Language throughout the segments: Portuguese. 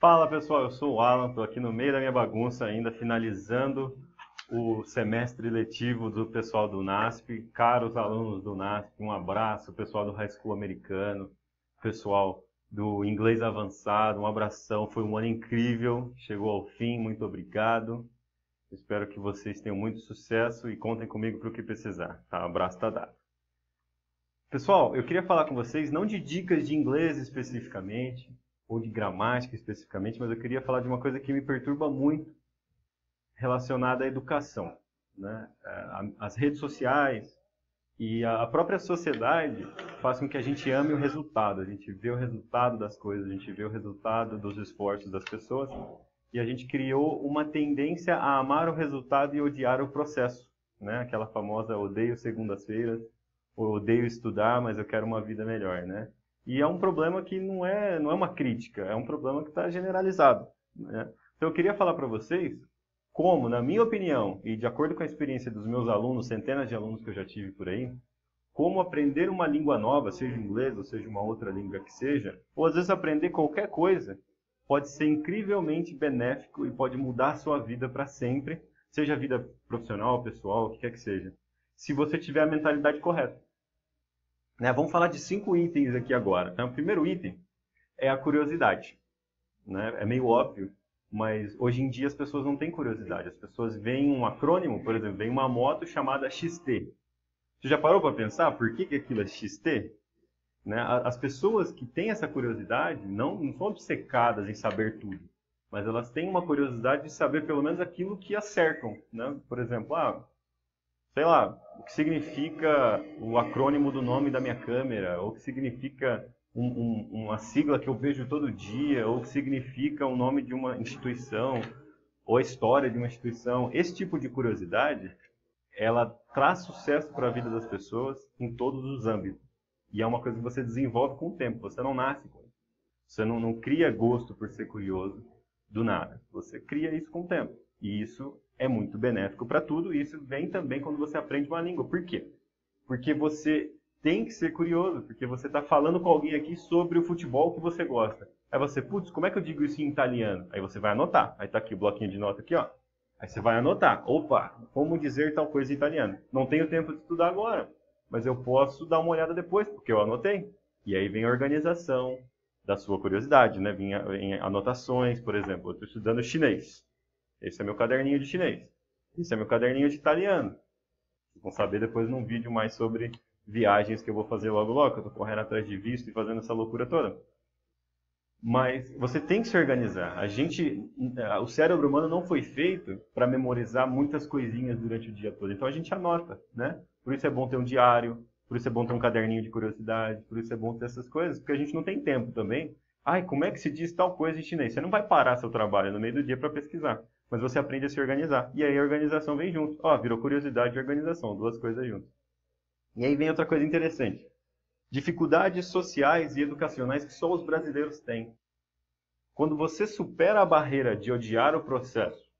Fala pessoal, eu sou o Alan, estou aqui no meio da minha bagunça ainda, finalizando o semestre letivo do pessoal do NASP. Caros alunos do NASP, um abraço, pessoal do High School americano, pessoal do inglês avançado, um abração, foi um ano incrível, chegou ao fim, muito obrigado. Espero que vocês tenham muito sucesso e contem comigo para o que precisar, tá? Abraço, tá dado. Pessoal, eu queria falar com vocês não de dicas de inglês especificamente, ou de gramática especificamente, mas eu queria falar de uma coisa que me perturba muito relacionada à educação, né? As redes sociais e a própria sociedade fazem com que a gente ame o resultado, a gente vê o resultado das coisas, a gente vê o resultado dos esforços das pessoas e a gente criou uma tendência a amar o resultado e odiar o processo, né? Aquela famosa odeio segundas-feiras, ou odeio estudar, mas eu quero uma vida melhor, né? E é um problema que não é uma crítica, é um problema que está generalizado, né? Então eu queria falar para vocês como, na minha opinião, e de acordo com a experiência dos meus alunos, centenas de alunos que eu já tive por aí, como aprender uma língua nova, seja inglês ou seja uma outra língua que seja, ou às vezes aprender qualquer coisa, pode ser incrivelmente benéfico e pode mudar a sua vida para sempre, seja a vida profissional, pessoal, o que quer que seja, se você tiver a mentalidade correta. Né? Vamos falar de 5 itens aqui agora. Então, o primeiro item é a curiosidade. Né? É meio óbvio, mas hoje em dia as pessoas não têm curiosidade. As pessoas veem um acrônimo, por exemplo, vem uma moto chamada XT. Você já parou para pensar por que aquilo é XT? Né? As pessoas que têm essa curiosidade não são obcecadas em saber tudo, mas elas têm uma curiosidade de saber pelo menos aquilo que as cercam. Né? Por exemplo, sei lá, o que significa o acrônimo do nome da minha câmera, ou o que significa uma sigla que eu vejo todo dia, ou o que significa o nome de uma instituição, ou a história de uma instituição. Esse tipo de curiosidade, ela traz sucesso para a vida das pessoas em todos os âmbitos. E é uma coisa que você desenvolve com o tempo, você não nasce com isso. Você não cria gosto por ser curioso do nada. Você cria isso com o tempo. E isso é muito benéfico para tudo, e isso vem também quando você aprende uma língua. Por quê? Porque você tem que ser curioso, porque você está falando com alguém aqui sobre o futebol que você gosta. Aí você, putz, como é que eu digo isso em italiano? Aí você vai anotar. Aí está aqui o bloquinho de nota aqui, ó. Aí você vai anotar. Opa, como dizer tal coisa em italiano? Não tenho tempo de estudar agora, mas eu posso dar uma olhada depois, porque eu anotei. E aí vem a organização da sua curiosidade, né? Vem anotações, por exemplo, eu estou estudando chinês. Esse é meu caderninho de chinês. Esse é meu caderninho de italiano. Vocês vão saber depois num vídeo mais sobre viagens que eu vou fazer logo logo. Eu estou correndo atrás de visto e fazendo essa loucura toda. Mas você tem que se organizar. O cérebro humano não foi feito para memorizar muitas coisinhas durante o dia todo. Então a gente anota, né? Por isso é bom ter um diário, por isso é bom ter um caderninho de curiosidade, por isso é bom ter essas coisas, porque a gente não tem tempo também. Ai, como é que se diz tal coisa em chinês? Você não vai parar seu trabalho no meio do dia para pesquisar, mas você aprende a se organizar. E aí a organização vem junto. Ó, virou curiosidade e organização, duas coisas juntas. E aí vem outra coisa interessante. Dificuldades sociais e educacionais que só os brasileiros têm. Quando você supera a barreira de odiar o processo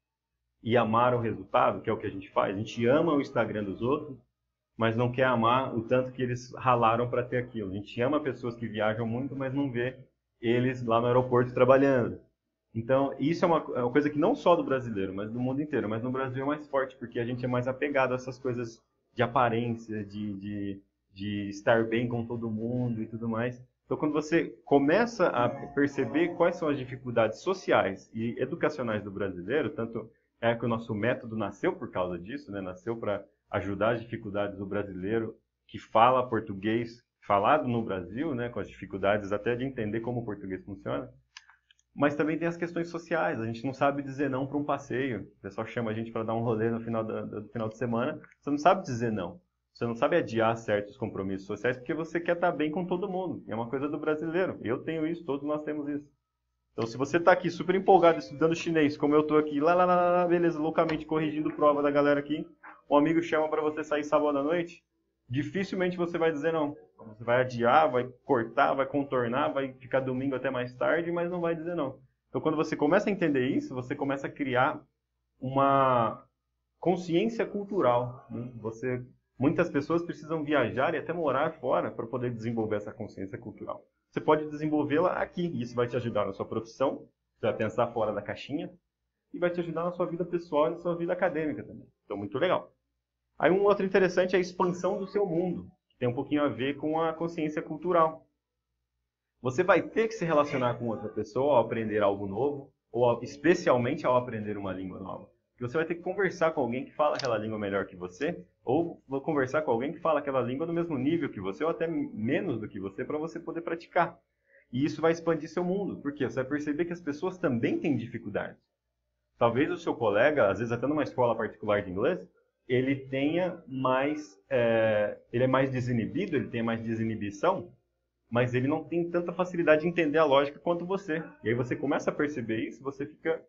e amar o resultado, que é o que a gente faz, a gente ama o Instagram dos outros, mas não quer amar o tanto que eles ralaram para ter aquilo. A gente ama pessoas que viajam muito, mas não vê eles lá no aeroporto trabalhando. Então, isso é uma coisa que não só do brasileiro, mas do mundo inteiro. Mas no Brasil é mais forte, porque a gente é mais apegado a essas coisas de aparência, de estar bem com todo mundo e tudo mais. Então, quando você começa a perceber quais são as dificuldades sociais e educacionais do brasileiro, tanto é que o nosso método nasceu por causa disso, né? Nasceu para ajudar as dificuldades do brasileiro que fala português, falado no Brasil, né? Com as dificuldades até de entender como o português funciona. Mas também tem as questões sociais. A gente não sabe dizer não para um passeio. O pessoal chama a gente para dar um rolê no final do final de semana. Você não sabe dizer não. Você não sabe adiar certos compromissos sociais porque você quer estar bem com todo mundo. É uma coisa do brasileiro. Eu tenho isso, todos nós temos isso. Então, se você está aqui super empolgado estudando chinês, como eu estou aqui, beleza, loucamente corrigindo prova da galera aqui, um amigo chama para você sair sábado à noite, dificilmente você vai dizer não. Você vai adiar, vai cortar, vai contornar, vai ficar domingo até mais tarde, mas não vai dizer não. Então, quando você começa a entender isso, você começa a criar uma consciência cultural. Né? Muitas pessoas precisam viajar e até morar fora para poder desenvolver essa consciência cultural. Você pode desenvolvê-la aqui, e isso vai te ajudar na sua profissão, Você vai pensar fora da caixinha e vai te ajudar na sua vida pessoal e na sua vida acadêmica também. Então, muito legal. Aí um outro interessante é a expansão do seu mundo, que tem um pouquinho a ver com a consciência cultural. Você vai ter que se relacionar com outra pessoa ao aprender algo novo, ou especialmente ao aprender uma língua nova. Porque você vai ter que conversar com alguém que fala aquela língua melhor que você, ou conversar com alguém que fala aquela língua no mesmo nível que você, ou até menos do que você, para você poder praticar. E isso vai expandir seu mundo, porque você vai perceber que as pessoas também têm dificuldades. Talvez o seu colega, às vezes até numa escola particular de inglês, ele tenha mais, ele é mais desinibido, ele tenha mais desinibição, mas ele não tem tanta facilidade de entender a lógica quanto você. E aí você começa a perceber isso, você fica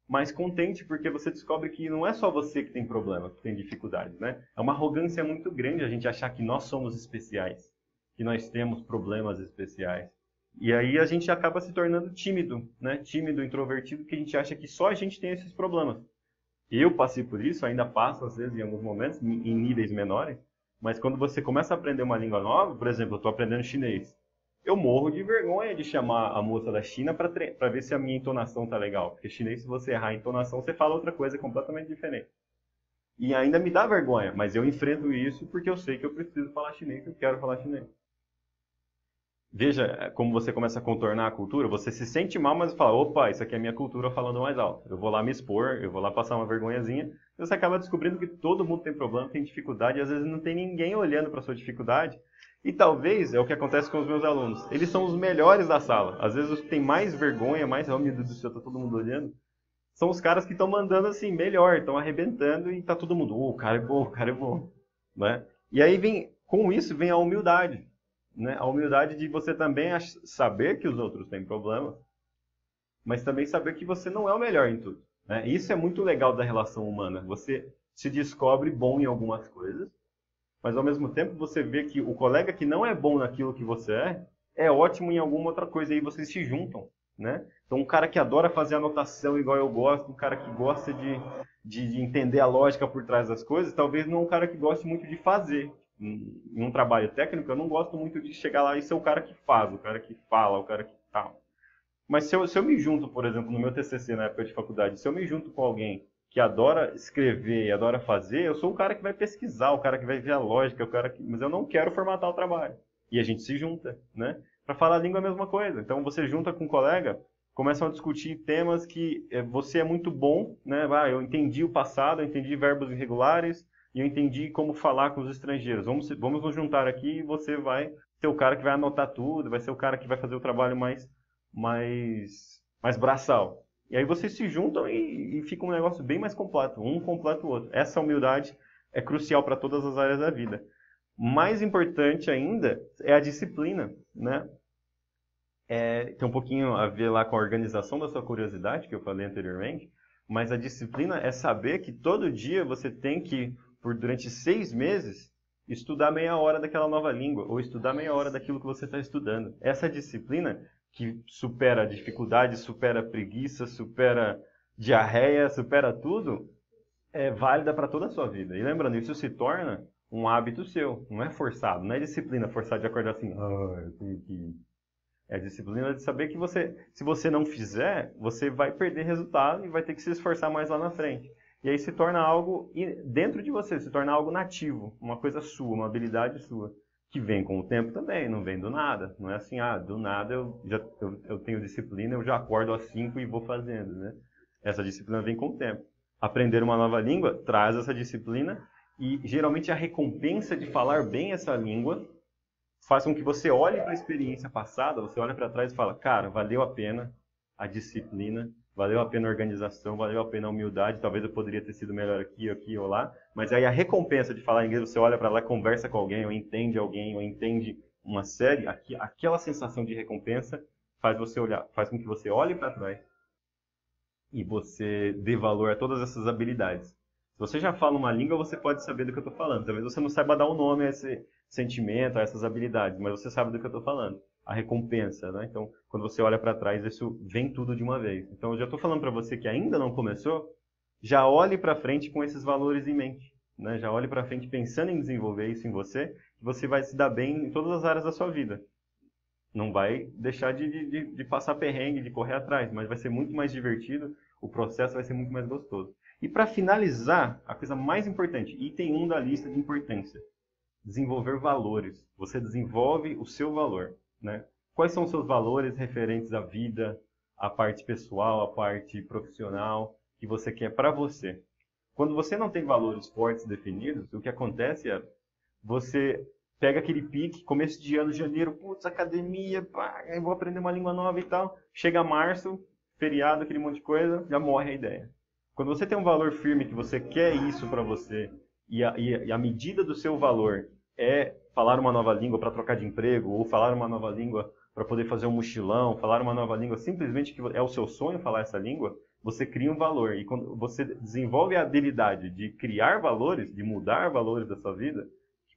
mais contente, porque você descobre que não é só você que tem problema, que tem dificuldades, né? É uma arrogância muito grande a gente achar que nós somos especiais, que nós temos problemas especiais. E aí a gente acaba se tornando tímido, né? Tímido, introvertido, porque a gente acha que só a gente tem esses problemas. Eu passei por isso, ainda passo às vezes em alguns momentos, em níveis menores, mas quando você começa a aprender uma língua nova, por exemplo, eu estou aprendendo chinês, eu morro de vergonha de chamar a moça da China para ver se a minha entonação tá legal. Porque chinês, se você errar a entonação, você fala outra coisa completamente diferente. E ainda me dá vergonha, mas eu enfrento isso porque eu sei que eu preciso falar chinês, eu quero falar chinês. Veja como você começa a contornar a cultura, você se sente mal, mas fala, opa, isso aqui é minha cultura falando mais alto. Eu vou lá me expor, eu vou lá passar uma vergonhazinha, e você acaba descobrindo que todo mundo tem problema, tem dificuldade, e às vezes não tem ninguém olhando para sua dificuldade. E talvez é o que acontece com os meus alunos. Eles são os melhores da sala. Às vezes os que têm mais vergonha, mais, oh meu Deus do céu, tá todo mundo olhando, são os caras que estão mandando assim, melhor, estão arrebentando e tá todo mundo, o cara é bom, o cara é bom. Né? E aí com isso vem a humildade. Né? A humildade de você também saber que os outros têm problemas, mas também saber que você não é o melhor em tudo. Né? Isso é muito legal da relação humana. Você se descobre bom em algumas coisas, mas ao mesmo tempo você vê que o colega que não é bom naquilo que você é ótimo em alguma outra coisa, e aí vocês se juntam, né? Então um cara que adora fazer anotação igual eu gosto, um cara que gosta de entender a lógica por trás das coisas, talvez não é um cara que goste muito de fazer. Em um trabalho técnico, eu não gosto muito de chegar lá e ser o cara que faz, o cara que fala, o cara que tal. Mas se eu me junto, por exemplo, no meu TCC na época de faculdade, se eu me junto com alguém que adora escrever e adora fazer, eu sou o cara que vai pesquisar, o cara que vai ver a lógica, mas eu não quero formatar o trabalho. E a gente se junta, né? Para falar a língua é a mesma coisa. Então você junta com um colega, começam a discutir temas que você é muito bom, né? Eu entendi o passado, eu entendi verbos irregulares, e eu entendi como falar com os estrangeiros. Vamos nos juntar aqui e você vai ser o cara que vai anotar tudo, vai ser o cara que vai fazer o trabalho mais braçal. E aí vocês se juntam e fica um negócio bem mais completo, um completa o outro. Essa humildade é crucial para todas as áreas da vida. Mais importante ainda é a disciplina, né? Tem um pouquinho a ver lá com a organização da sua curiosidade, que eu falei anteriormente, mas a disciplina é saber que todo dia você tem que, durante 6 meses, estudar meia hora daquela nova língua, ou estudar meia hora daquilo que você está estudando. Essa disciplina que supera a dificuldade, supera a preguiça, supera diarreia, supera tudo, é válida para toda a sua vida. E lembrando, isso se torna um hábito seu, não é forçado, não é disciplina forçada de acordar assim, eu tenho que ir. É a disciplina de saber que se você não fizer, você vai perder resultado e vai ter que se esforçar mais lá na frente. E aí se torna algo dentro de você, se torna algo nativo, uma coisa sua, uma habilidade sua, que vem com o tempo também, não vem do nada. Não é assim, do nada eu tenho disciplina, eu já acordo às 5 e vou fazendo, né? Essa disciplina vem com o tempo. Aprender uma nova língua traz essa disciplina e geralmente a recompensa de falar bem essa língua faz com que você olhe para a experiência passada, você olha para trás e fala, cara, valeu a pena a disciplina, valeu a pena a organização, valeu a pena a humildade, talvez eu poderia ter sido melhor aqui ou lá, mas aí a recompensa de falar inglês, você olha para lá, conversa com alguém, ou entende uma série, aquela sensação de recompensa faz com que você olhe para trás e você dê valor a todas essas habilidades. Se você já fala uma língua, você pode saber do que eu estou falando. Talvez você não saiba dar um nome a esse sentimento, a essas habilidades, mas você sabe do que eu estou falando. A recompensa, né? Então, quando você olha para trás, isso vem tudo de uma vez. Então, eu já estou falando para você que ainda não começou, já olhe para frente com esses valores em mente. Né? Já olhe para frente pensando em desenvolver isso em você, que você vai se dar bem em todas as áreas da sua vida. Não vai deixar de passar perrengue, de correr atrás, mas vai ser muito mais divertido, o processo vai ser muito mais gostoso. E para finalizar, a coisa mais importante, item 1 da lista de importância, desenvolver valores. Você desenvolve o seu valor, né? Quais são os seus valores referentes à vida, à parte pessoal, à parte profissional, que você quer para você? Quando você não tem valores fortes definidos, o que acontece é você pega aquele pique, começo de ano, janeiro, putz, academia, pá, eu vou aprender uma língua nova e tal. Chega março, feriado, aquele monte de coisa, já morre a ideia. Quando você tem um valor firme que você quer isso para você, e a medida do seu valor é falar uma nova língua para trocar de emprego, ou falar uma nova língua para poder fazer um mochilão, falar uma nova língua simplesmente que é o seu sonho falar essa língua, você cria um valor. E quando você desenvolve a habilidade de criar valores, de mudar valores da sua vida,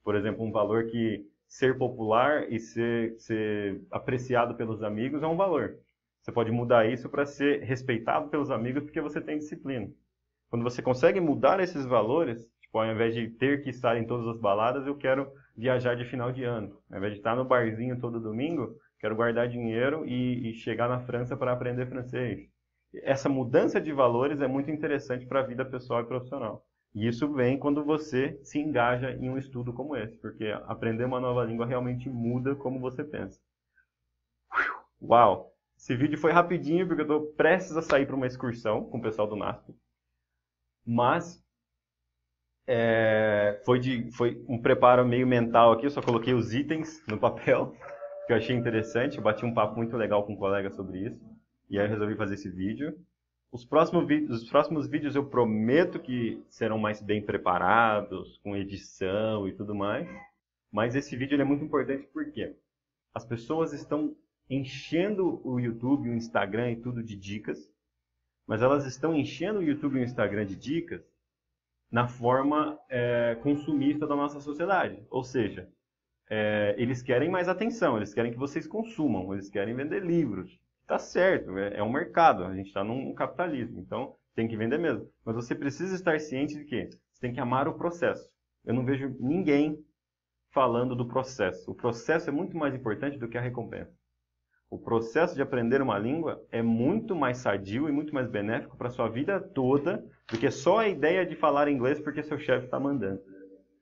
por exemplo, um valor que ser popular e ser apreciado pelos amigos é um valor. Você pode mudar isso para ser respeitado pelos amigos porque você tem disciplina. Quando você consegue mudar esses valores, tipo, ao invés de ter que estar em todas as baladas, eu quero viajar de final de ano. Ao invés de estar no barzinho todo domingo, quero guardar dinheiro e chegar na França para aprender francês. Essa mudança de valores é muito interessante para a vida pessoal e profissional. E isso vem quando você se engaja em um estudo como esse, porque aprender uma nova língua realmente muda como você pensa. Uau! Esse vídeo foi rapidinho, porque eu estou prestes a sair para uma excursão com o pessoal do NASP. Mas foi um preparo meio mental aqui, eu só coloquei os itens no papel, que eu achei interessante. Eu bati um papo muito legal com um colega sobre isso, e aí eu resolvi fazer esse vídeo. Os próximos vídeos eu prometo que serão mais bem preparados, com edição e tudo mais. Mas esse vídeo ele é muito importante porque as pessoas estão enchendo o YouTube, o Instagram e tudo de dicas, mas elas estão enchendo o YouTube e o Instagram de dicas na forma consumista da nossa sociedade. Ou seja, eles querem mais atenção, eles querem que vocês consumam, eles querem vender livros. Tá certo, é um mercado, a gente está num capitalismo, então tem que vender mesmo. Mas você precisa estar ciente de que você tem que amar o processo. Eu não vejo ninguém falando do processo. O processo é muito mais importante do que a recompensa. O processo de aprender uma língua é muito mais sadio e muito mais benéfico para a sua vida toda do que só a ideia de falar inglês porque seu chefe está mandando.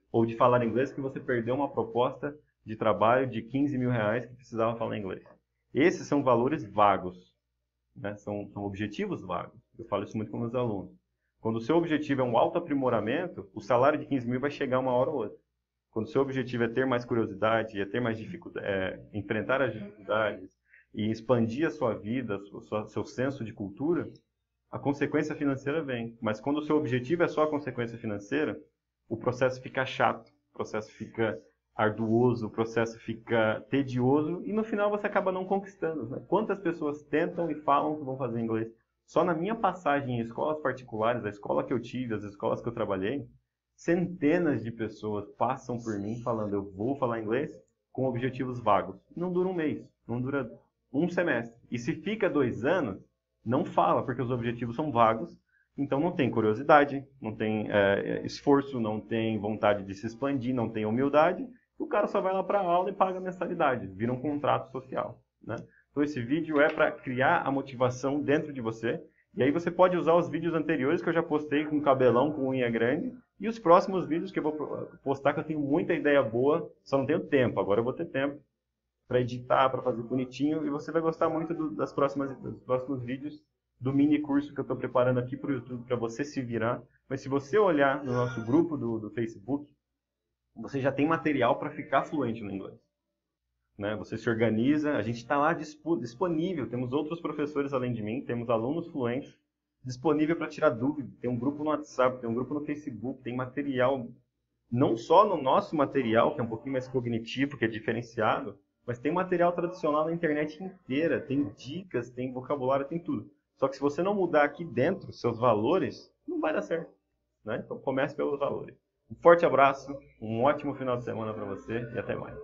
Ou de falar inglês porque você perdeu uma proposta de trabalho de 15 mil reais que precisava falar inglês. Esses são valores vagos, né? São objetivos vagos. Eu falo isso muito com meus alunos. Quando o seu objetivo é um autoaprimoramento, o salário de 15 mil vai chegar uma hora ou outra. Quando o seu objetivo é ter mais curiosidade, é ter mais dificuldade, enfrentar as dificuldades e expandir a sua vida, seu senso de cultura, a consequência financeira vem. Mas quando o seu objetivo é só a consequência financeira, o processo fica chato, o processo fica arduoso, o processo fica tedioso e no final você acaba não conquistando, né? Quantas pessoas tentam e falam que vão fazer inglês? Só na minha passagem em escolas particulares, a escola que eu tive, as escolas que eu trabalhei, centenas de pessoas passam por mim falando eu vou falar inglês com objetivos vagos. Não dura um mês, não dura um semestre. E se fica 2 anos, não fala, porque os objetivos são vagos, então não tem curiosidade, não tem esforço, não tem vontade de se expandir, não tem humildade. O cara só vai lá para a aula e paga a mensalidade, vira um contrato social, né? Então esse vídeo é para criar a motivação dentro de você. E aí você pode usar os vídeos anteriores que eu já postei com cabelão, com unha grande, e os próximos vídeos que eu vou postar, que eu tenho muita ideia boa, só não tenho tempo. Agora eu vou ter tempo para editar, para fazer bonitinho, e você vai gostar muito dos próximos vídeos do mini curso que eu estou preparando aqui para o YouTube, para você se virar. Mas se você olhar no nosso grupo do Facebook, você já tem material para ficar fluente no inglês, né? Você se organiza, a gente está lá disponível, temos outros professores além de mim, temos alunos fluentes, disponível para tirar dúvida, tem um grupo no WhatsApp, tem um grupo no Facebook, tem material, não só no nosso material, que é um pouquinho mais cognitivo, que é diferenciado, mas tem material tradicional na internet inteira, tem dicas, tem vocabulário, tem tudo. Só que se você não mudar aqui dentro seus valores, não vai dar certo, né? Então comece pelos valores. Um forte abraço, um ótimo final de semana para você e até mais.